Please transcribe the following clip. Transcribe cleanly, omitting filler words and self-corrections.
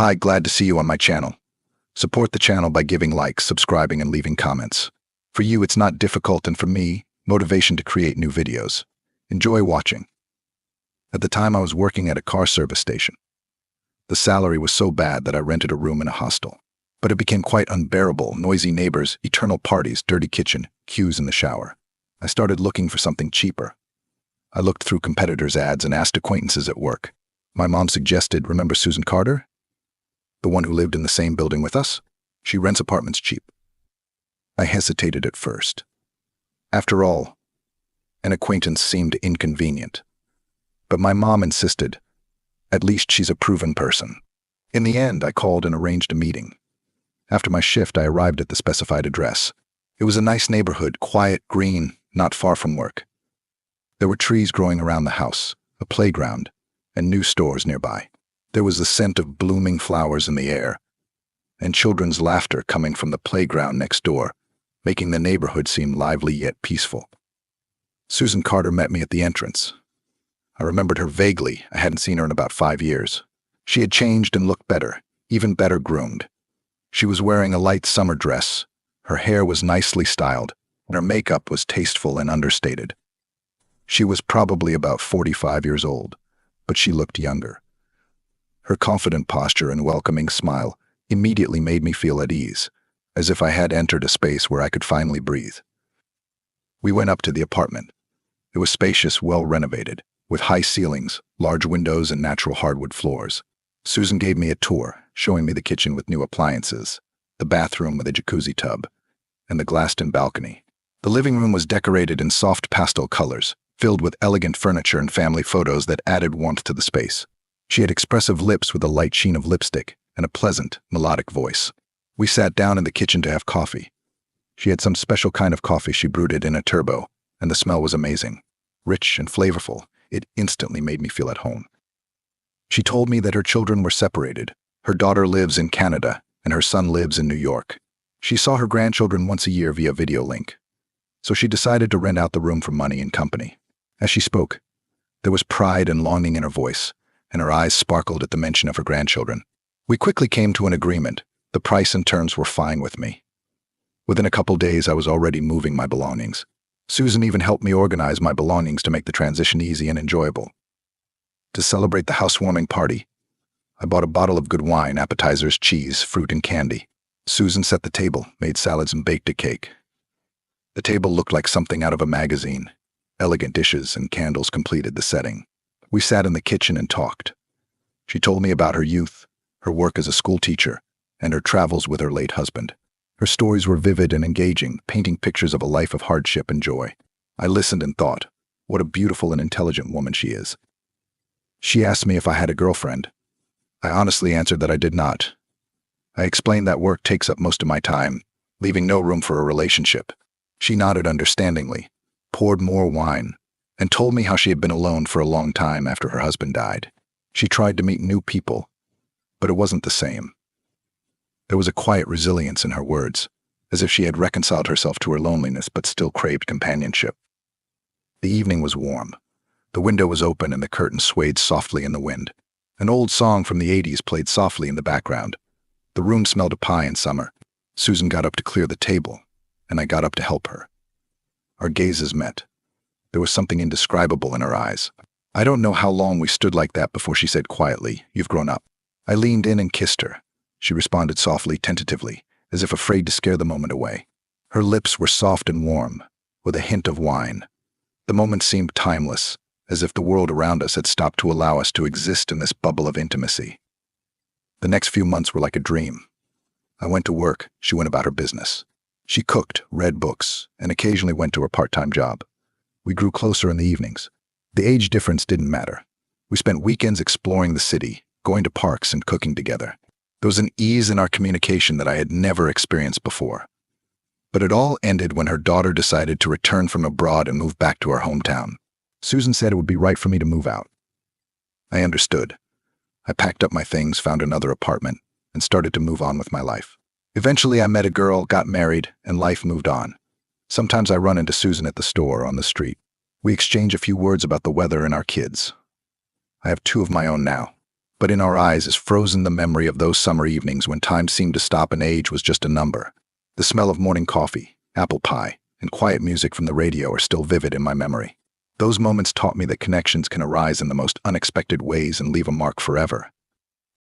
Hi, glad to see you on my channel. Support the channel by giving likes, subscribing, and leaving comments. For you, it's not difficult, and for me, motivation to create new videos. Enjoy watching. At the time, I was working at a car service station. The salary was so bad that I rented a room in a hostel. But it became quite unbearable: noisy neighbors, eternal parties, dirty kitchen, queues in the shower. I started looking for something cheaper. I looked through competitors' ads and asked acquaintances at work. My mom suggested, remember Susan Carter? The one who lived in the same building with us? She rents apartments cheap. I hesitated at first. After all, an acquaintance seemed inconvenient. But my mom insisted. At least she's a proven person. In the end, I called and arranged a meeting. After my shift, I arrived at the specified address. It was a nice neighborhood, quiet, green, not far from work. There were trees growing around the house, a playground, and new stores nearby. There was the scent of blooming flowers in the air, and children's laughter coming from the playground next door, making the neighborhood seem lively yet peaceful. Susan Carter met me at the entrance. I remembered her vaguely. I hadn't seen her in about 5 years. She had changed and looked better, even better groomed. She was wearing a light summer dress. Her hair was nicely styled, and her makeup was tasteful and understated. She was probably about 45 years old, but she looked younger. Her confident posture and welcoming smile immediately made me feel at ease, as if I had entered a space where I could finally breathe. We went up to the apartment. It was spacious, well renovated, with high ceilings, large windows, and natural hardwood floors. Susan gave me a tour, showing me the kitchen with new appliances, the bathroom with a jacuzzi tub, and the glassed-in balcony. The living room was decorated in soft pastel colors, filled with elegant furniture and family photos that added warmth to the space. She had expressive lips with a light sheen of lipstick and a pleasant, melodic voice. We sat down in the kitchen to have coffee. She had some special kind of coffee she brewed it in a turbo, and the smell was amazing. Rich and flavorful, it instantly made me feel at home. She told me that her children were separated. Her daughter lives in Canada, and her son lives in New York. She saw her grandchildren once a year via video link, so she decided to rent out the room for money and company. As she spoke, there was pride and longing in her voice, and her eyes sparkled at the mention of her grandchildren. We quickly came to an agreement. The price and terms were fine with me. Within a couple days, I was already moving my belongings. Susan even helped me organize my belongings to make the transition easy and enjoyable. To celebrate the housewarming party, I bought a bottle of good wine, appetizers, cheese, fruit, and candy. Susan set the table, made salads, and baked a cake. The table looked like something out of a magazine. Elegant dishes and candles completed the setting. We sat in the kitchen and talked. She told me about her youth, her work as a school teacher, and her travels with her late husband. Her stories were vivid and engaging, painting pictures of a life of hardship and joy. I listened and thought, what a beautiful and intelligent woman she is. She asked me if I had a girlfriend. I honestly answered that I did not. I explained that work takes up most of my time, leaving no room for a relationship. She nodded understandingly, poured more wine, and told me how she had been alone for a long time after her husband died. She tried to meet new people, but it wasn't the same. There was a quiet resilience in her words, as if she had reconciled herself to her loneliness but still craved companionship. The evening was warm. The window was open and the curtains swayed softly in the wind. An old song from the 80s played softly in the background. The room smelled of pie in summer. Susan got up to clear the table, and I got up to help her. Our gazes met. There was something indescribable in her eyes. I don't know how long we stood like that before she said quietly, "You've grown up." I leaned in and kissed her. She responded softly, tentatively, as if afraid to scare the moment away. Her lips were soft and warm, with a hint of wine. The moment seemed timeless, as if the world around us had stopped to allow us to exist in this bubble of intimacy. The next few months were like a dream. I went to work, she went about her business. She cooked, read books, and occasionally went to her part-time job. We grew closer in the evenings. The age difference didn't matter. We spent weekends exploring the city, going to parks and cooking together. There was an ease in our communication that I had never experienced before. But it all ended when her daughter decided to return from abroad and move back to her hometown. Susan said it would be right for me to move out. I understood. I packed up my things, found another apartment, and started to move on with my life. Eventually, I met a girl, got married, and life moved on. Sometimes I run into Susan at the store or on the street. We exchange a few words about the weather and our kids. I have 2 of my own now. But in our eyes is frozen the memory of those summer evenings when time seemed to stop and age was just a number. The smell of morning coffee, apple pie, and quiet music from the radio are still vivid in my memory. Those moments taught me that connections can arise in the most unexpected ways and leave a mark forever.